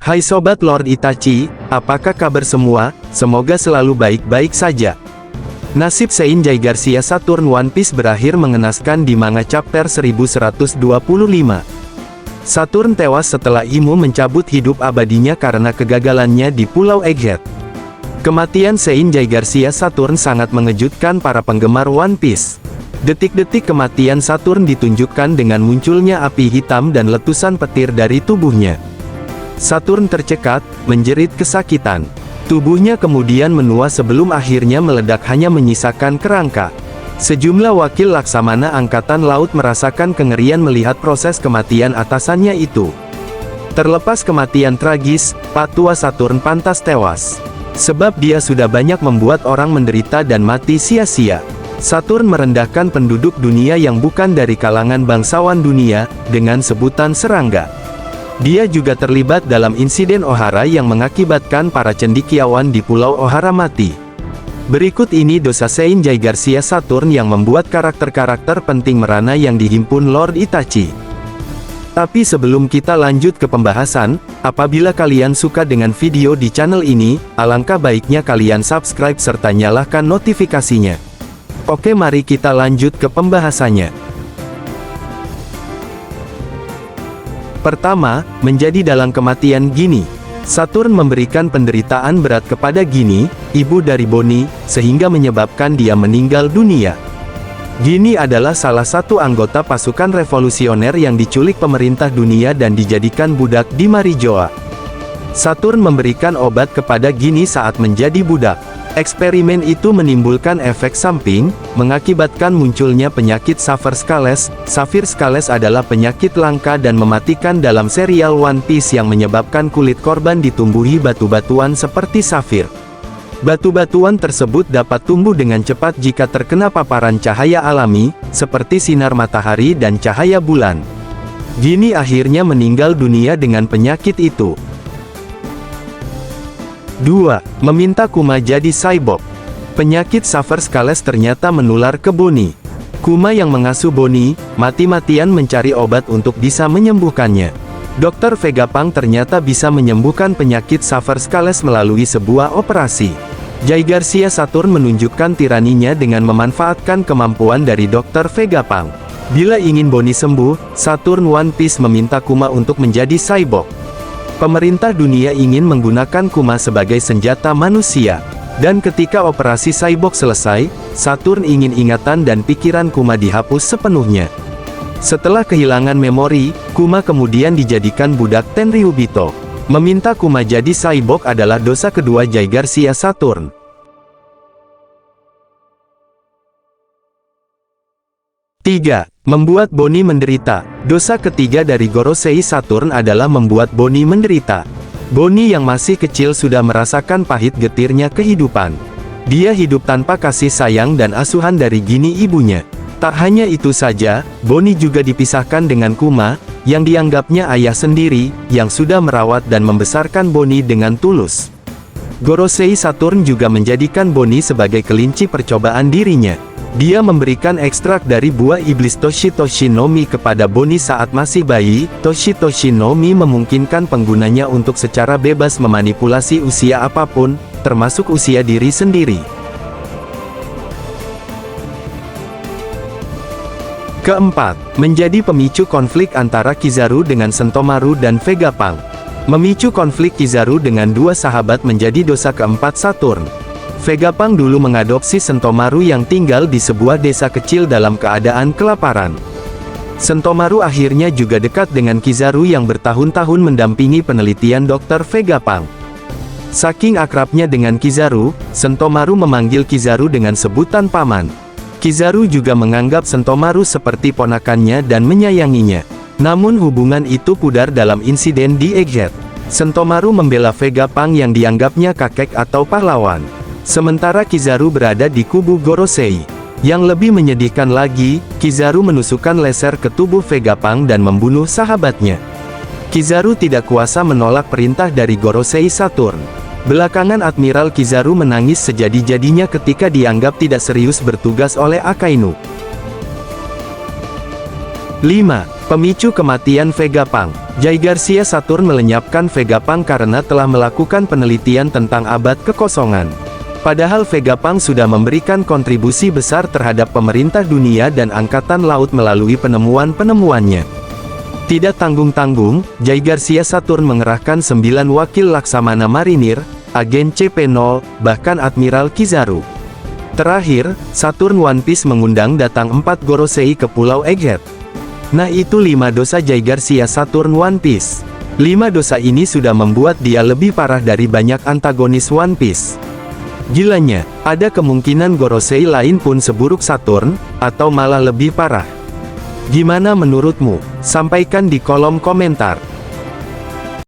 Hai Sobat Lord Itachi, apakah kabar semua? Semoga selalu baik-baik saja. Nasib Seinjay Garcia Saturn One Piece berakhir mengenaskan di manga chapter 1125. Saturn tewas setelah Imu mencabut hidup abadinya karena kegagalannya di Pulau Egghead. Kematian Seinjay Garcia Saturn sangat mengejutkan para penggemar One Piece. Detik-detik kematian Saturn ditunjukkan dengan munculnya api hitam dan letusan petir dari tubuhnya. Saturn tercekat, menjerit kesakitan. Tubuhnya kemudian menua sebelum akhirnya meledak hanya menyisakan kerangka. Sejumlah wakil Laksamana Angkatan Laut merasakan kengerian melihat proses kematian atasannya itu. Terlepas kematian tragis, Pak Tua Saturn pantas tewas. Sebab dia sudah banyak membuat orang menderita dan mati sia-sia. Saturn merendahkan penduduk dunia yang bukan dari kalangan bangsawan dunia, dengan sebutan serangga. Dia juga terlibat dalam insiden Ohara yang mengakibatkan para cendekiawan di Pulau Ohara mati. Berikut ini dosa Seinjay Garcia Saturn yang membuat karakter-karakter penting merana yang dihimpun Lord Itachi. Tapi sebelum kita lanjut ke pembahasan, apabila kalian suka dengan video di channel ini, alangkah baiknya kalian subscribe serta nyalakan notifikasinya. Oke, mari kita lanjut ke pembahasannya. Pertama, menjadi dalang kematian Ginny. Saturn memberikan penderitaan berat kepada Ginny, ibu dari Bonnie, sehingga menyebabkan dia meninggal dunia. Ginny adalah salah satu anggota pasukan revolusioner yang diculik pemerintah dunia dan dijadikan budak di Marijoa. Saturn memberikan obat kepada Ginny saat menjadi budak. Eksperimen itu menimbulkan efek samping, mengakibatkan munculnya penyakit Sapphire Scales. Sapphire Scales adalah penyakit langka dan mematikan dalam serial One Piece yang menyebabkan kulit korban ditumbuhi batu-batuan seperti safir. Batu-batuan tersebut dapat tumbuh dengan cepat jika terkena paparan cahaya alami, seperti sinar matahari dan cahaya bulan. Ginny akhirnya meninggal dunia dengan penyakit itu. 2. Meminta Kuma jadi cyborg. Penyakit Sapphire Scales ternyata menular ke Bonnie. Kuma yang mengasuh Bonnie, mati-matian mencari obat untuk bisa menyembuhkannya. Dr. Vegapunk ternyata bisa menyembuhkan penyakit Sapphire Scales melalui sebuah operasi. Jay Garcia Saturn menunjukkan tiraninya dengan memanfaatkan kemampuan dari Dr. Vegapunk. Bila ingin Bonnie sembuh, Saturn One Piece meminta Kuma untuk menjadi cyborg. Pemerintah dunia ingin menggunakan Kuma sebagai senjata manusia. Dan ketika operasi cyborg selesai, Saturn ingin ingatan dan pikiran Kuma dihapus sepenuhnya. Setelah kehilangan memori, Kuma kemudian dijadikan budak Tenryubito. Meminta Kuma jadi cyborg adalah dosa kedua Jay Garcia Saturn. 3. Membuat Bonnie menderita. Dosa ketiga dari Gorosei Saturn adalah membuat Bonnie menderita. Bonnie yang masih kecil sudah merasakan pahit getirnya kehidupan. Dia hidup tanpa kasih sayang dan asuhan dari Ginny ibunya. Tak hanya itu saja, Bonnie juga dipisahkan dengan Kuma, yang dianggapnya ayah sendiri, yang sudah merawat dan membesarkan Bonnie dengan tulus. Gorosei Saturn juga menjadikan Bonnie sebagai kelinci percobaan dirinya. Dia memberikan ekstrak dari buah iblis Toshi no Mi kepada Bonnie saat masih bayi. Toshi no Mi memungkinkan penggunanya untuk secara bebas memanipulasi usia apapun, termasuk usia diri sendiri. Keempat, menjadi pemicu konflik antara Kizaru dengan Sentomaru dan Vegapunk. Memicu konflik Kizaru dengan dua sahabat menjadi dosa keempat Saturn. Vegapunk dulu mengadopsi Sentomaru yang tinggal di sebuah desa kecil dalam keadaan kelaparan. Sentomaru akhirnya juga dekat dengan Kizaru yang bertahun-tahun mendampingi penelitian Dr. Vegapunk. Saking akrabnya dengan Kizaru, Sentomaru memanggil Kizaru dengan sebutan paman. Kizaru juga menganggap Sentomaru seperti ponakannya dan menyayanginya. Namun hubungan itu pudar dalam insiden di Egghead. Sentomaru membela Vegapunk yang dianggapnya kakek atau pahlawan. Sementara Kizaru berada di kubu Gorosei. Yang lebih menyedihkan lagi, Kizaru menusukkan laser ke tubuh Vegapunk dan membunuh sahabatnya. Kizaru tidak kuasa menolak perintah dari Gorosei Saturn. Belakangan Admiral Kizaru menangis sejadi-jadinya ketika dianggap tidak serius bertugas oleh Akainu. 5. Pemicu kematian Vegapunk. Jay Garcia Saturn melenyapkan Vegapunk karena telah melakukan penelitian tentang abad kekosongan. Padahal Vegapunk sudah memberikan kontribusi besar terhadap pemerintah dunia dan angkatan laut melalui penemuan-penemuannya. Tidak tanggung-tanggung, Jay Garcia Saturn mengerahkan 9 wakil Laksamana Marinir, agen CP0, bahkan Admiral Kizaru. Terakhir, Saturn One Piece mengundang datang 4 Gorosei ke Pulau Egghead. Nah itu 5 dosa Jay Garcia Saturn One Piece. 5 dosa ini sudah membuat dia lebih parah dari banyak antagonis One Piece. Gilanya, ada kemungkinan Gorosei lain pun seburuk Saturn, atau malah lebih parah. Gimana menurutmu? Sampaikan di kolom komentar.